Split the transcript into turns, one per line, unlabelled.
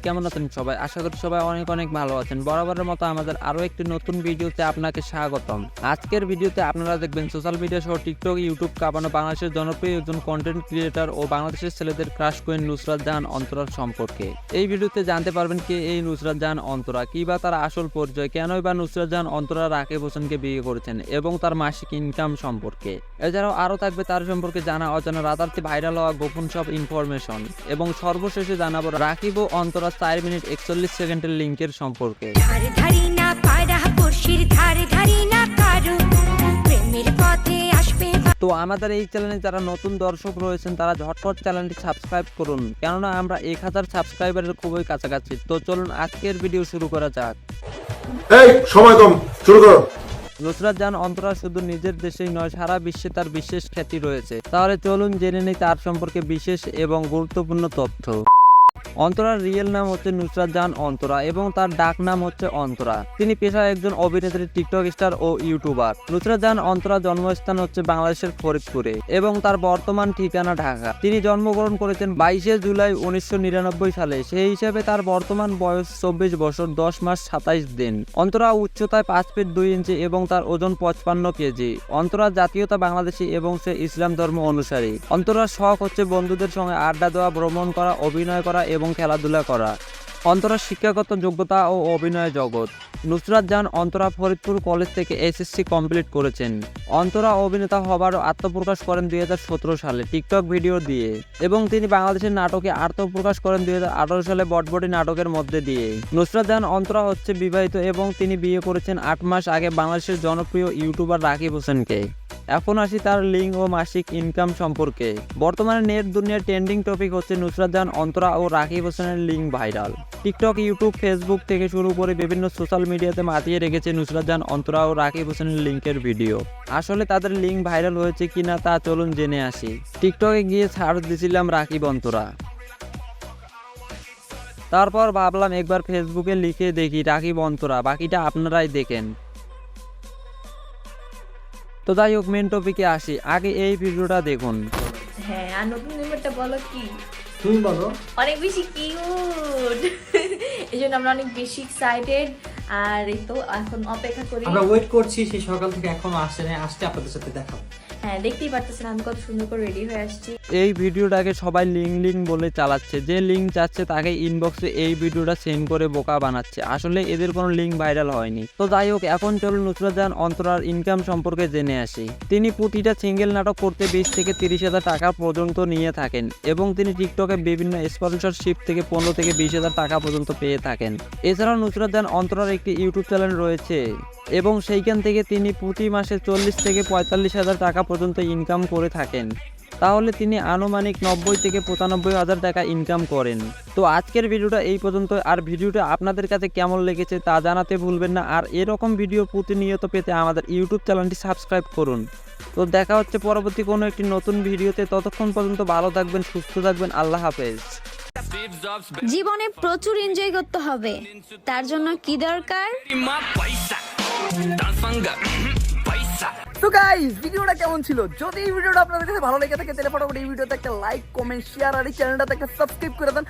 কেমন আছেন সবাই? আশা করি সবাই অনেক অনেক ভালো আছেন। বরাবরের মতো আমাদের আরো একটি নতুন ভিডিওতে আপনাকে স্বাগতম। আজকের ভিডিওতে আপনারা দেখবেন সোশ্যাল মিডিয়া সহ টিকটক, ইউটিউব কাঁপানো বাংলাদেশের জনপ্রিয় একজন কন্টেন্ট ক্রিয়েটর ও বাংলাদেশের ছেলেদের ক্রাশ কুইন নুসরাত জাহান অন্তরার সম্পর্কে। এই ভিডিওতে জানতে পারবেন কে এই নুসরাত জাহান অন্তরা, কি বা তার আসল পরিচয়, কেনই বা নুসরাত জাহান অন্তরা রাকিব হোসেনকে বিয়ে করেছেন এবং তার মাসিক ইনকাম সম্পর্কে। এছাড়াও আরও থাকবে তার সম্পর্কে জানা অজানা রাতারাতি ভাইরাল হওয়া গোপন সব ইনফরমেশন এবং সর্বশেষে জানাবো রাকিব ও অন্তরা 4 মিনিট 41 সেকেন্ডের লিঙ্কের সম্পর্কে। তো আমাদের এই চ্যানেলে যারা নতুন দর্শক রয়েছেন তারা ঝটপট চ্যানেলটি সাবস্ক্রাইব করুন, কেননা আমরা 1000 সাবস্ক্রাইবারের খুবই কাছাকাছি। তো চলুন আজকের ভিডিও শুরু করা যাক।
এই সময় কম, শুরু করো।
নুসরাত জাহান অন্তরা শুধু নিজের দেশেই নয়, সারা বিশ্বে তার বিশেষ খ্যাতি রয়েছে। তাহলে চলুন জেনে নেই তার সম্পর্কে বিশেষ এবং গুরুত্বপূর্ণ তথ্য। অন্তরার রিয়েল নাম হচ্ছে নুসরাত জাহান অন্তরা এবং তার ডাক নাম হচ্ছে অন্তরা। তিনি পেশায় একজন অভিনেত্রী, টিকটক স্টার ও ইউটিউবার। নুসরাত জাহান অন্তরা জন্মস্থান হচ্ছে বাংলাদেশের ফরিদপুরে এবং তার বর্তমান ঠিকানা ঢাকা। তিনি জন্মগ্রহণ করেছেন 22 জুলাই 1999 সালে। সেই হিসাবে তার বর্তমান বয়স 24 বছর 10 মাস 27 দিন। অন্তরা উচ্চতায় 5 ফিট 2 ইঞ্চি এবং তার ওজন 55 কেজি। অন্তরার জাতীয়তা বাংলাদেশি এবং সে ইসলাম ধর্ম অনুসারী। অন্তরার শখ হচ্ছে বন্ধুদের সঙ্গে আড্ডা দেওয়া, ভ্রমণ করা, অভিনয় করা এবং খেলাধুলা করা। অন্তরার শিক্ষাগত যোগ্যতা ও অভিনয় জগৎ। নুসরাত জাহান অন্তরা ফরিদপুর কলেজ থেকে এসএসসি কমপ্লিট করেছেন। অন্তরা অভিনেতা হবার আত্মপ্রকাশ করেন 2017 সালে টিকটক ভিডিও দিয়ে এবং তিনি বাংলাদেশের নাটকে আত্মপ্রকাশ করেন 2018 সালে বটবটি নাটকের মধ্যে দিয়ে। নুসরাত জাহান অন্তরা হচ্ছে বিবাহিত এবং তিনি বিয়ে করেছেন 8 মাস আগে বাংলাদেশের জনপ্রিয় ইউটিউবার রাকিব হোসেনকে। এখন আসি তার লিঙ্ক ও মাসিক ইনকাম সম্পর্কে। বর্তমানে নেট দুনিয়ার ট্রেন্ডিং টপিক হচ্ছে নুসরাত জাহান অন্তরা ও রাকিব হোসেনের link viral. TikTok, YouTube, Facebook থেকে শুরু করে বিভিন্ন সোশ্যাল মিডিয়াতে মাতিয়ে রেখেছে নুসরাত জাহান অন্তরা ও রাকিব হোসেনের লিঙ্কের ভিডিও। আসলে তাদের লিঙ্ক ভাইরাল হয়েছে কিনা তা চলুন জেনে আসি। টিকটকে গিয়ে সার্চ দিছিলাম রাকিব অন্তরা, তারপর ভাবলাম একবার ফেসবুকে লিখে দেখি রাকিব অন্তরা, বাকিটা আপনারাই দেখেন। তো যাই হোক, মেন টপিকে আসি। আগে এই ভিডিওটা দেখুন।
হ্যাঁ, আর নতুন মেম্বারটা বলো কি?
তুমি বলো।
অনেক বেশি কিউট। এই জন্য আমরা অনেক বেশি এক্সাইটেড। আর এই তো এখন অপেক্ষা করি,
আমরা ওয়েট করছি সেই সকাল থেকে, এখনো আসছে না। আসতে আপনাদের সাথে দেখাবো।
হ্যাঁ, দেখতেই পারতেছেন আমি কত সুন্দর করে রেডি হয়ে আসছি।
এই ভিডিওটাকে সবাই লিঙ্ক বলে চালাচ্ছে। যে লিঙ্ক চাচ্ছে তাকে ইনবক্সে এই ভিডিওটা সেন্ড করে বোকা বানাচ্ছে। আসলে এদের কোনো লিঙ্ক ভাইরাল হয়নি। তো যাই হোক, এখন চলুন নুসরাত জাহান অন্তরার ইনকাম সম্পর্কে জেনে আসি। তিনি প্রতিটা সিঙ্গেল নাটক করতে 20 থেকে 30 হাজার টাকা পর্যন্ত নিয়ে থাকেন এবং তিনি টিকটকে বিভিন্ন স্পন্সরশিপ থেকে 15 থেকে 20 হাজার টাকা পর্যন্ত পেয়ে থাকেন। এছাড়াও নুসরাত জাহান অন্তরার একটি ইউটিউব চ্যানেল রয়েছে এবং সেইখান থেকে তিনি প্রতি মাসে 40 থেকে 45 হাজার টাকা পর্যন্ত ইনকাম করে থাকেন। তাহলে তিনি আনুমানিক 90 থেকে 95 হাজার টাকা ইনকাম করেন। তো আজকের ভিডিওটা এই পর্যন্ত। আর ভিডিওটা আপনাদের কাছে কেমন লেগেছে তা জানাতে ভুলবেন না। আর এরকম ভিডিও প্রতিনিয়ত পেতে আমাদের ইউটিউব চ্যানেলটি সাবস্ক্রাইব করুন। তো দেখা হচ্ছে পরবর্তী কোনো একটি নতুন ভিডিওতে। ততক্ষণ পর্যন্ত ভালো থাকবেন, সুস্থ থাকবেন। আল্লাহ হাফেজ।
জীবনে প্রচুর এনজয় করতে হবে, তার জন্য কি দরকার?
তো গাইস, ভিডিওটা কেমন ছিল? যদি এই ভিডিওটা আপনাদের কাছে ভালো লেগে থাকে তাহলে ফটাফট এই ভিডিওতে একটা লাইক, কমেন্ট, শেয়ার আর এই চ্যানেলটাতে একটা সাবস্ক্রাইব করে দেন।